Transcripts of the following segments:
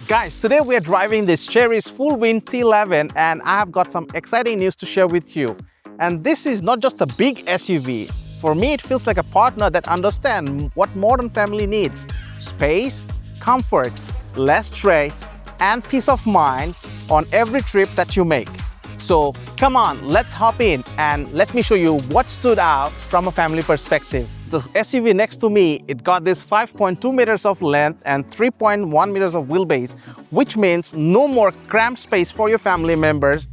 Guys, today we are driving this Chery's full-wing T11 and I have got some exciting news to share with you. And this is not just a big SUV. For me, it feels like a partner that understands what modern family needs. Space, comfort, less stress, and peace of mind on every trip that you make. So come on, let's hop in and let me show you what stood out from a family perspective. The SUV next to me, it got this 5.2 meters of length and 3.1 meters of wheelbase, which means no more cramped space for your family members.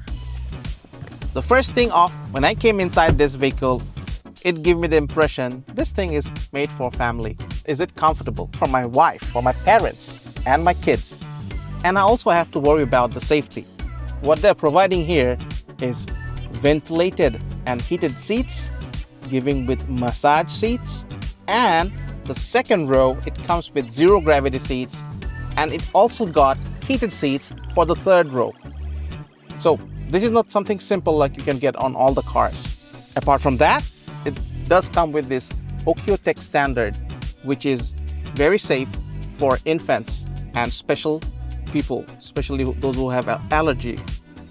The first thing off, when I came inside this vehicle, it gave me the impression this thing is made for family. Is it comfortable for my wife, for my parents, and my kids? And I also have to worry about the safety. What they're providing here is ventilated and heated seats, giving with massage seats, and the second row, it comes with zero gravity seats, and it also got heated seats for the third row. So this is not something simple like you can get on all the cars. Apart from that, it does come with this OcuTech standard, which is very safe for infants and special people, especially those who have an allergy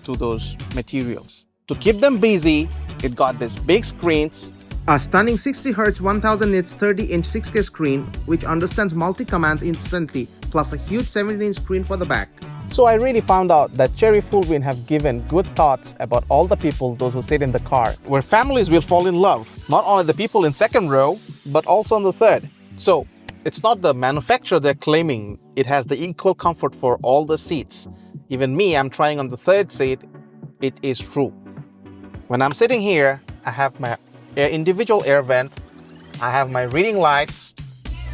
to those materials. To keep them busy, it got these big screens, a stunning 60Hz 1000 nits 30-inch 6K screen which understands multi-commands instantly, plus a huge 17-inch screen for the back. So I really found out that Chery Full-Wing have given good thoughts about all the people, those who sit in the car, where families will fall in love. Not only the people in second row, but also on the third. So it's not the manufacturer they're claiming it has the equal comfort for all the seats. Even me, I'm trying on the third seat, it is true. When I'm sitting here, I have my individual air vent, I have my reading lights,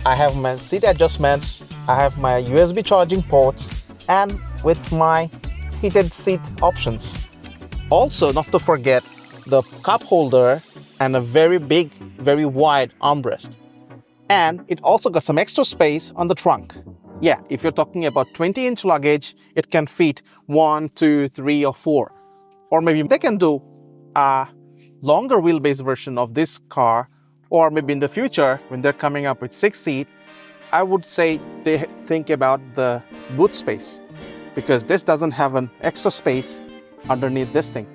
I have my seat adjustments, I have my USB charging ports, and with my heated seat options. Also, not to forget the cup holder and a very big, very wide armrest. And it also got some extra space on the trunk. Yeah, if you're talking about 20-inch luggage, it can fit 1, 2, 3, or 4. Or maybe they can do a longer wheelbase version of this car, or maybe in the future when they're coming up with 6-seat, I would say they think about the boot space, because this doesn't have an extra space underneath this thing.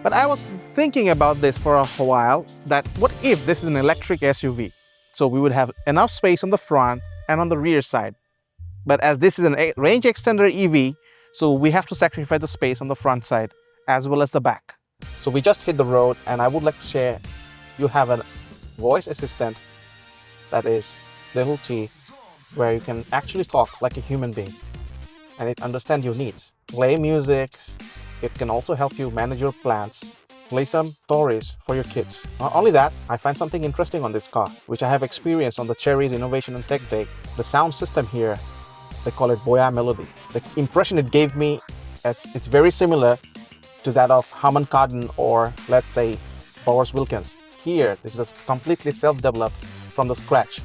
But I was thinking about this for a while, that what if this is an electric SUV? So we would have enough space on the front and on the rear side. But as this is a range extender EV, so we have to sacrifice the space on the front side as well as the back. So we just hit the road, and I would like to share, you have a voice assistant that is little T, where you can actually talk like a human being and it understands your needs. Play music, it can also help you manage your plans, play some stories for your kids. Not only that, I find something interesting on this car, which I have experienced on the Chery's Innovation and Tech Day. The sound system here, they call it Boya melody. The impression it gave me, it's very similar to that of Harman Kardon or let's say Bowers Wilkins. Here, this is completely self-developed from the scratch,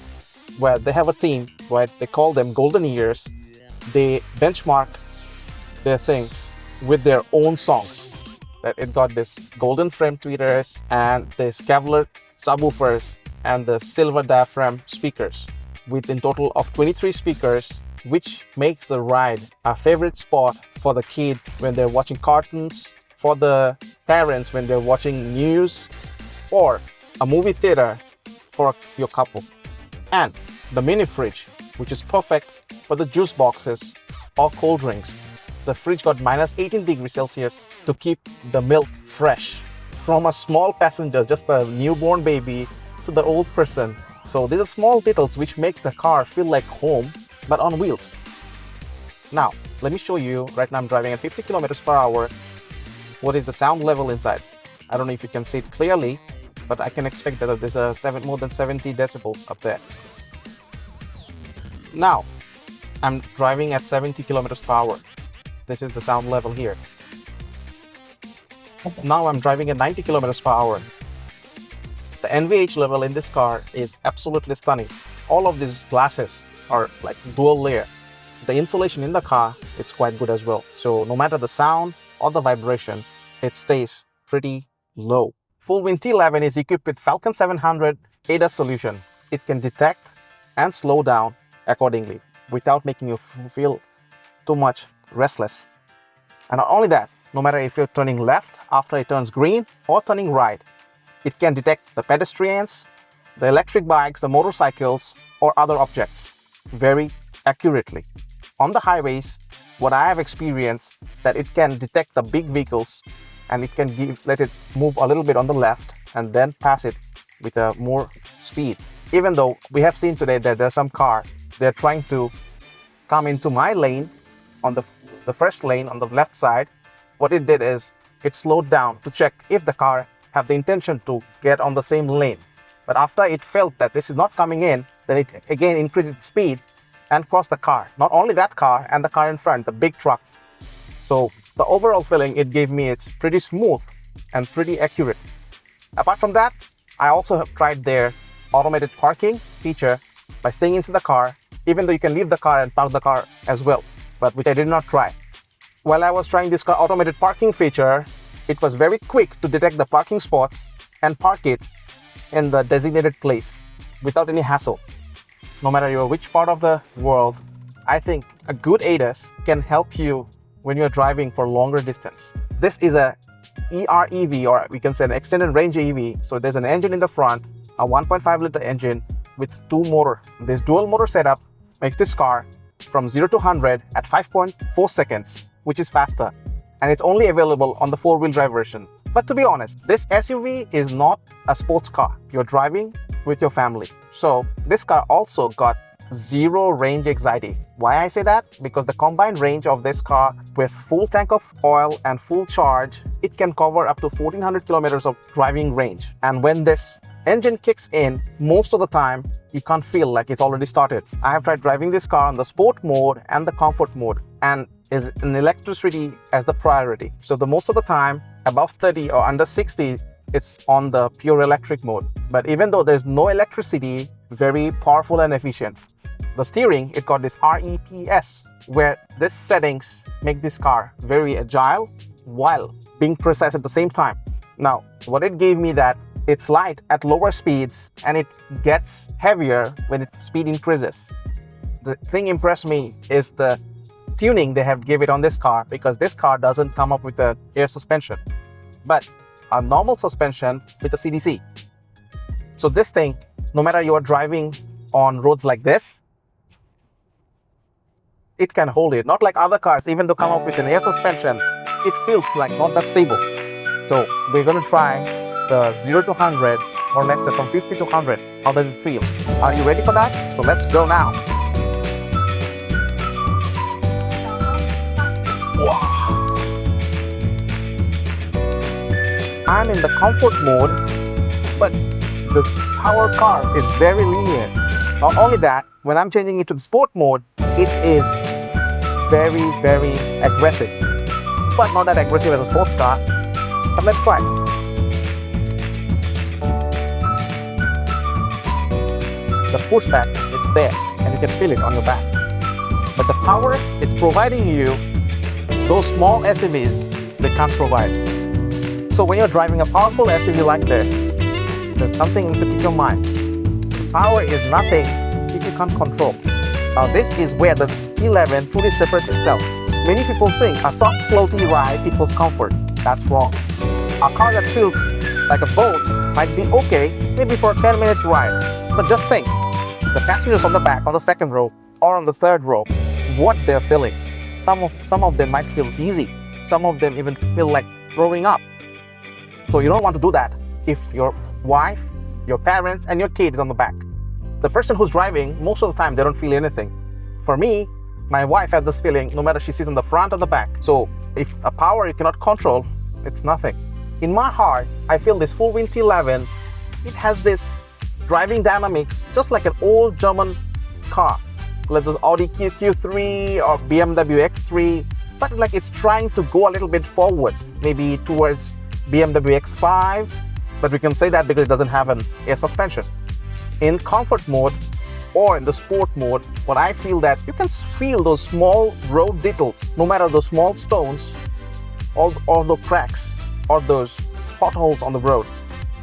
where they have a team, where they call them golden ears. They benchmark their things with their own songs. That it got this golden frame tweeters and this Kevlar subwoofers and the silver diaphragm speakers, with in total of 23 speakers, which makes the ride a favorite spot for the kid when they're watching cartoons, for the parents when they're watching news, or a movie theater for your couple. And the mini fridge, which is perfect for the juice boxes or cold drinks. The fridge got -18 degrees Celsius to keep the milk fresh. From a small passenger, just a newborn baby, to the old person. So these are small details which make the car feel like home, but on wheels. Now, let me show you, right now I'm driving at 50 kilometers per hour. What is the sound level inside? I don't know if you can see it clearly, but I can expect that there's more than 70 decibels up there. Now, I'm driving at 70 kilometers per hour. This is the sound level here. Now I'm driving at 90 kilometers per hour. The NVH level in this car is absolutely stunning. All of these glasses are like dual layer. The insulation in the car, it's quite good as well. So no matter the sound or the vibration, it stays pretty low. Full-wing T11 is equipped with Falcon 700 ADAS solution. It can detect and slow down accordingly without making you feel too much restless. And not only that, no matter if you're turning left after it turns green or turning right, it can detect the pedestrians, the electric bikes, the motorcycles, or other objects very accurately. On the highways, what I have experienced, that it can detect the big vehicles and it can let it move a little bit on the left and then pass it with a more speed. Even though we have seen today that there's some car, they're trying to come into my lane on the first lane on the left side. What it did is it slowed down to check if the car have the intention to get on the same lane. But after it felt that this is not coming in, then it again increased its speed and crossed the car. Not only that car and the car in front, the big truck. So the overall feeling it gave me, it's pretty smooth and pretty accurate. Apart from that, I also have tried their automated parking feature by staying inside the car, even though you can leave the car and park the car as well, but which I did not try. While I was trying this car automated parking feature, it was very quick to detect the parking spots and park it in the designated place without any hassle. No matter you're which part of the world, I think a good ADAS can help you when you're driving for longer distance. This is a EREV, or we can say an extended range EV. So there's an engine in the front, a 1.5 liter engine with two motor. This dual motor setup makes this car from 0 to 100 at 5.4 seconds, which is faster. And it's only available on the 4-wheel drive version. But to be honest, this SUV is not a sports car. You're driving with your family. So this car also got zero range anxiety. Why I say that? Because the combined range of this car with full tank of oil and full charge, it can cover up to 1400 kilometers of driving range. And when this engine kicks in, most of the time, you can't feel like it's already started. I have tried driving this car on the sport mode and the comfort mode, and is an electricity as the priority. So the most of the time, above 30 or under 60, it's on the pure electric mode. But even though there's no electricity, very powerful and efficient. The steering, it got this REPS, where these settings make this car very agile while being precise at the same time. Now, what it gave me that it's light at lower speeds and it gets heavier when its speed increases. The thing impressed me is the tuning they have give it on this car, because this car doesn't come up with an air suspension, but a normal suspension with a CDC. So this thing, no matter you are driving on roads like this, it can hold it. Not like other cars, even though come up with an air suspension, it feels like not that stable. So we're going to try the 0 to 100, or let's say from 50 to 100. How does it feel? Are you ready for that? So let's go now. Wow. I'm in the comfort mode, but the power car is very linear. Not only that, when I'm changing it to the sport mode, it is very, very aggressive. But not that aggressive as a sports car. But let's try. The pushback, it's there, and you can feel it on your back. But the power it's providing you, those small SUVs, they can't provide. So when you're driving a powerful SUV like this, there's something to keep in mind. The power is nothing if you can't control. Now this is where the T11 truly separates itself. Many people think a soft floaty ride equals comfort. That's wrong. A car that feels like a boat might be okay, maybe for a 10 minutes ride. But just think, the passengers on the back, on the second row, or on the third row, what they're feeling. Some of them might feel easy. Some of them even feel like throwing up. So you don't want to do that if your wife, your parents, and your kid is on the back. The person who's driving, most of the time, they don't feel anything. For me, my wife has this feeling no matter she sits on the front or the back. So if a power you cannot control, it's nothing. In my heart, I feel this full-wheel T11, it has this driving dynamics just like an old German car, like the Audi Q3 or BMW X3, but like it's trying to go a little bit forward, maybe towards BMW X5, but we can say that because it doesn't have an air suspension. In comfort mode or in the sport mode, what I feel that you can feel those small road details, no matter those small stones or the cracks or those potholes on the road.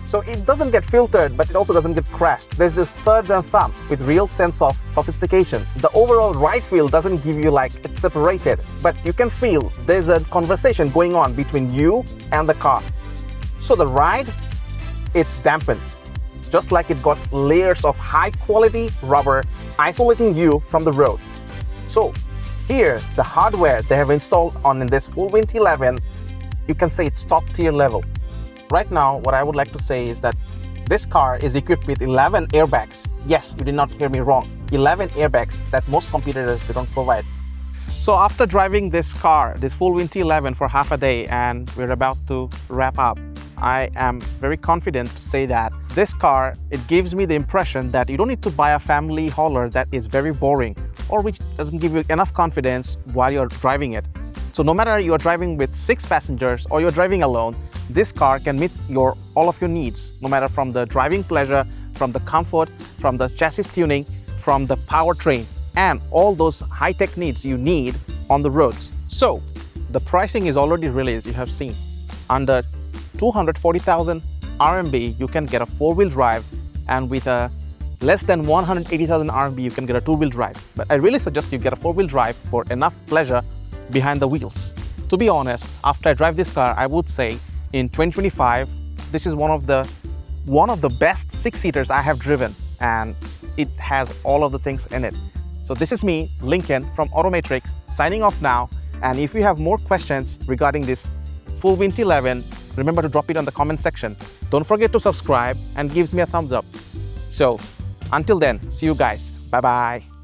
So it doesn't get filtered, but it also doesn't get crashed. There's this thirds and thumbs with real sense of sophistication. The overall right wheel doesn't give you like it's separated, but you can feel there's a conversation going on between you and the car. So the ride, it's dampened, just like it got layers of high quality rubber isolating you from the road. So here, the hardware they have installed on in this full wind T11, you can say it's top tier level. Right now, what I would like to say is that this car is equipped with 11 airbags. Yes, you did not hear me wrong. 11 airbags that most competitors they don't provide. So after driving this car, this full wind T11 for half a day, and we're about to wrap up, I am very confident to say that this car, it gives me the impression that you don't need to buy a family hauler that is very boring or which doesn't give you enough confidence while you're driving it. So no matter you're driving with 6 passengers or you're driving alone, this car can meet all of your needs, no matter from the driving pleasure, from the comfort, from the chassis tuning, from the powertrain, and all those high-tech needs you need on the roads. So the pricing is already released, you have seen. Under 240,000 RMB, you can get a 4-wheel drive, and with a less than 180,000 RMB, you can get a 2-wheel drive. But I really suggest you get a 4-wheel drive for enough pleasure behind the wheels. To be honest, after I drive this car, I would say in 2025, this is one of the best 6-seaters I have driven, and it has all of the things in it. So this is me, Lincoln from Automatrix, signing off now. And if you have more questions regarding this full wind T11, remember to drop it on the comment section. Don't forget to subscribe and gives me a thumbs up. So until then, see you guys. Bye-bye.